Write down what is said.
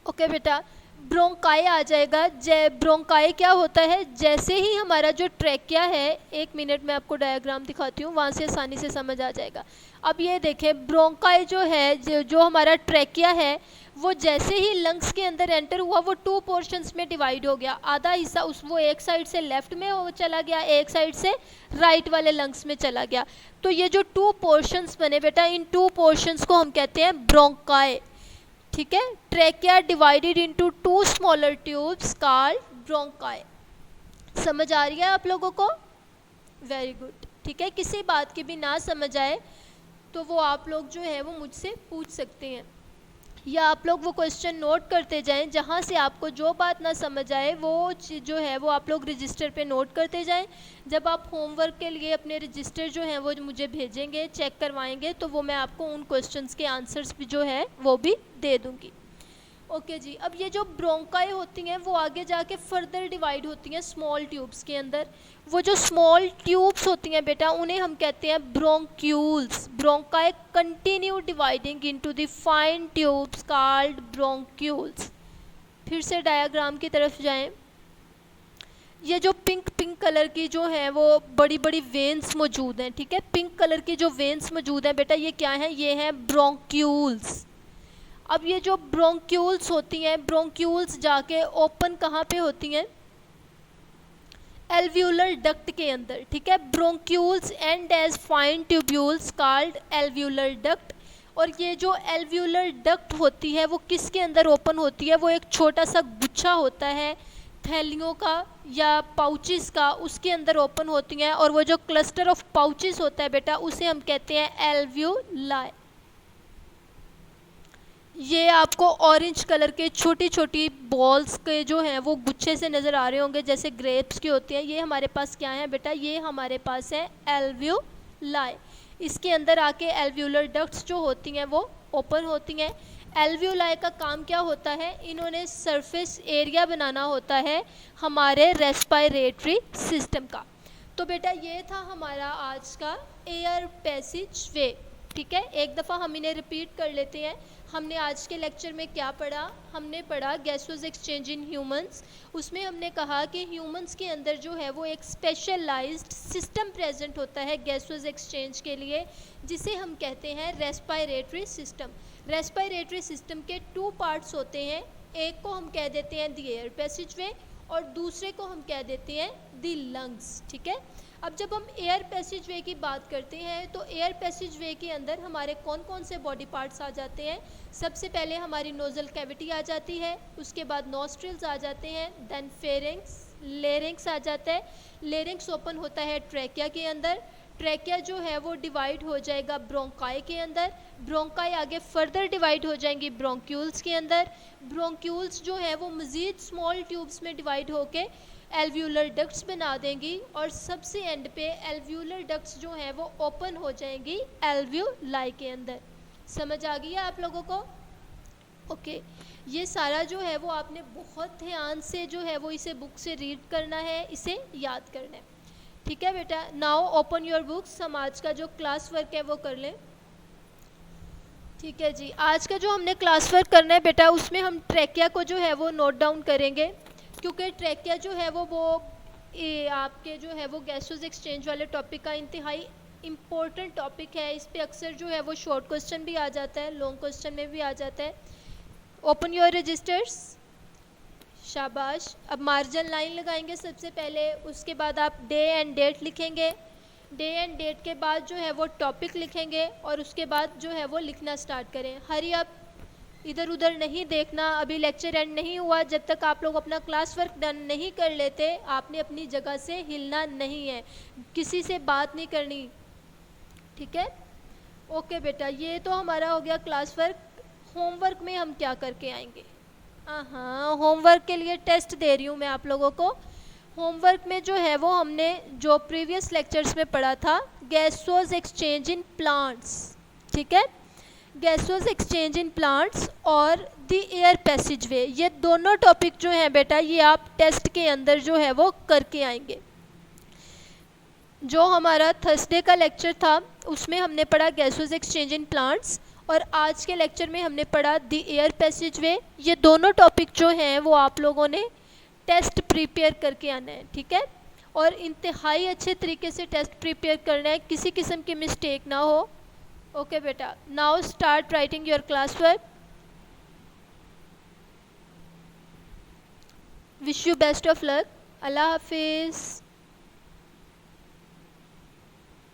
Okay बेटा, bronchi आ जाएगा। Bronchi क्या होता है, जैसे ही हमारा जो ट्रैकिया है, 1 मिनट में आपको डायग्राम दिखाती हूँ, वहाँ से आसानी से समझ आ जाएगा। अब ये देखें, ब्रोंकाई जो है, जो हमारा ट्रैकिया है, वो जैसे ही लंग्स के अंदर एंटर हुआ वो 2 पोर्शंस में डिवाइड हो गया। आधा हिस्सा वो एक साइड से लेफ्ट में वो चला गया, एक साइड से राइट वाले लंग्स में चला गया। तो ये जो 2 पोर्शंस बने बेटा, इन 2 पोर्शंस को हम कहते हैं ब्रोंकाई। ठीक है, trachea divided into 2 smaller tubes called bronchi. समझ आ रही है आप लोगों को? Very good. ठीक है, किसी बात की भी ना समझ आए तो वो आप लोग जो है वो मुझसे पूछ सकते हैं, या आप लोग वो क्वेश्चन नोट करते जाएं। जहाँ से आपको जो बात ना समझ आए वो जो है वो आप लोग रजिस्टर पे नोट करते जाएं। जब आप होमवर्क के लिए अपने रजिस्टर जो हैं वो मुझे भेजेंगे, चेक करवाएंगे, तो वो मैं आपको उन क्वेश्चंस के आंसर्स भी जो है वो भी दे दूँगी। ओके जी, अब ये जो ब्रोंकाई होती हैं वो आगे जाके फर्दर डिवाइड होती हैं स्मॉल ट्यूब्स के अंदर। वो जो स्मॉल ट्यूब्स होती हैं बेटा, उन्हें हम कहते हैं bronchioles. Bronchi continue dividing into the fine tubes called bronchioles. फिर से डायग्राम की तरफ जाएं। ये जो पिंक कलर की जो है वो बड़ी बड़ी वेन्स मौजूद हैं। ठीक है, पिंक कलर की जो वेन्स मौजूद हैं बेटा, ये क्या हैं? ये हैं ब्रोंक्यूल्स। अब ये जो ब्रोंक्यूल्स होती हैं, ब्रोंक्यूल्स जाके ओपन कहाँ पे होती हैं? एल्व्यूलर डक्ट के अंदर। ठीक है, bronchioles and as fine tubules called alveolar duct. और ये जो एल्व्यूलर डक्ट होती है वो किसके अंदर ओपन होती है? वो एक छोटा सा गुच्छा होता है थैलियों का या पाउचेस का, उसके अंदर ओपन होती हैं। और वो जो क्लस्टर ऑफ पाउचेस होता है बेटा, उसे हम कहते हैं एल्व्यूलाई। ये आपको ऑरेंज कलर के छोटी छोटी बॉल्स के जो हैं वो गुच्छे से नज़र आ रहे होंगे, जैसे ग्रेप्स की होती हैं। ये हमारे पास क्या है बेटा? ये हमारे पास है एल्व्यूलाई। इसके अंदर आके एल्व्यूलर डक्ट्स जो होती हैं वो ओपन होती हैं। एल्व्यूलाई का काम क्या होता है? इन्होंने सरफेस एरिया बनाना होता है हमारे रेस्पिरेटरी सिस्टम का। तो बेटा ये था हमारा आज का एयर पैसेज वे। ठीक है, एक दफ़ा हम इन्हें रिपीट कर लेते हैं। हमने आज के लेक्चर में क्या पढ़ा? हमने पढ़ा गैसोस एक्सचेंज इन ह्यूमंस। उसमें हमने कहा कि ह्यूमंस के अंदर जो है वो एक स्पेशलाइज्ड सिस्टम प्रेजेंट होता है गैसोस एक्सचेंज के लिए, जिसे हम कहते हैं रेस्पिरेटरी सिस्टम। रेस्पिरेटरी सिस्टम के 2 पार्ट्स होते हैं। एक को हम कह देते हैं द एयर पैसेज वे और दूसरे को हम कह देते हैं द लंग्स। ठीक है, अब जब हम एयर पैसेज वे की बात करते हैं तो एयर पैसेज वे के अंदर हमारे कौन कौन से बॉडी पार्ट्स आ जाते हैं? सबसे पहले हमारी नोजल कैविटी आ जाती है, उसके बाद नॉस्ट्रिल्स आ जाते हैं, देन फेरिंग्स, लेरिंग्स आ जाता है। लेरिंग्स ओपन होता है ट्रैकिया के अंदर। ट्रैकिया जो है वो डिवाइड हो जाएगा ब्रोंकाई के अंदर। ब्रोंकाई आगे फर्दर डिवाइड हो जाएंगी ब्रोंक्यूल्स के अंदर। ब्रोंक्यूल्स जो है वो मज़ीद स्मॉल ट्यूब्स में डिवाइड होके एल्व्यूलर डक्ट्स बना देंगी और सबसे एंड पे एल्व्यूलर डक्ट्स जो हैं वो ओपन हो जाएंगी एल्व्यूलाई के अंदर। समझ आ गई है आप लोगों को? ओके, ये सारा जो है वो आपने बहुत ध्यान से जो है वो इसे बुक से रीड करना है, इसे याद करना है। ठीक है बेटा, नाउ ओपन योर बुक्स। हम आज का जो क्लास वर्क है वो कर लें। ठीक है जी, आज का जो हमने क्लास वर्क करना है बेटा, उसमें हम ट्रैकिया को जो है वो नोट डाउन करेंगे, क्योंकि ट्रैकिया जो है वो आपके जो है वो गैसोस एक्सचेंज वाले टॉपिक का इंतहाई इम्पोर्टेंट टॉपिक है। इस पे अक्सर जो है वो शॉर्ट क्वेश्चन भी आ जाता है, लॉन्ग क्वेश्चन में भी आ जाता है। Open your registers. शाबाश। अब मार्जिन लाइन लगाएंगे सबसे पहले, उसके बाद आप डे एंड डेट लिखेंगे। डे एंड डेट के बाद जो है वो टॉपिक लिखेंगे और उसके बाद जो है वो लिखना स्टार्ट करें। हरी अप, इधर उधर नहीं देखना, अभी लेक्चर एंड नहीं हुआ। जब तक आप लोग अपना क्लास वर्क डन नहीं कर लेते, आपने अपनी जगह से हिलना नहीं है, किसी से बात नहीं करनी। ठीक है, ओके बेटा, ये तो हमारा हो गया क्लास वर्क। होमवर्क में हम क्या करके आएंगे? हाँ, होमवर्क के लिए टेस्ट दे रही हूँ मैं आप लोगों को। होमवर्क में जो है वो हमने जो प्रीवियस लेक्चर्स में पढ़ा था, गैसोस एक्सचेंज इन प्लांट्स। ठीक है, गैसोस एक्सचेंज इन प्लांट्स और द एयर पैसेज वे, ये दोनों टॉपिक जो हैं बेटा ये आप टेस्ट के अंदर जो है वो करके आएंगे। जो हमारा थर्सडे का लेक्चर था उसमें हमने पढ़ा गैसोस एक्सचेंज इन प्लांट्स और आज के लेक्चर में हमने पढ़ा द एयर पैसेज वे। ये दोनों टॉपिक जो हैं वो आप लोगों ने टेस्ट प्रिपेयर करके आना है, ठीक है, और इंतहाई अच्छे तरीके से टेस्ट प्रिपेयर करना है, किसी किस्म की मिस्टेक ना हो। ओके बेटा, now start writing your class work. Wish you best of luck. अल्लाह हाफिज़।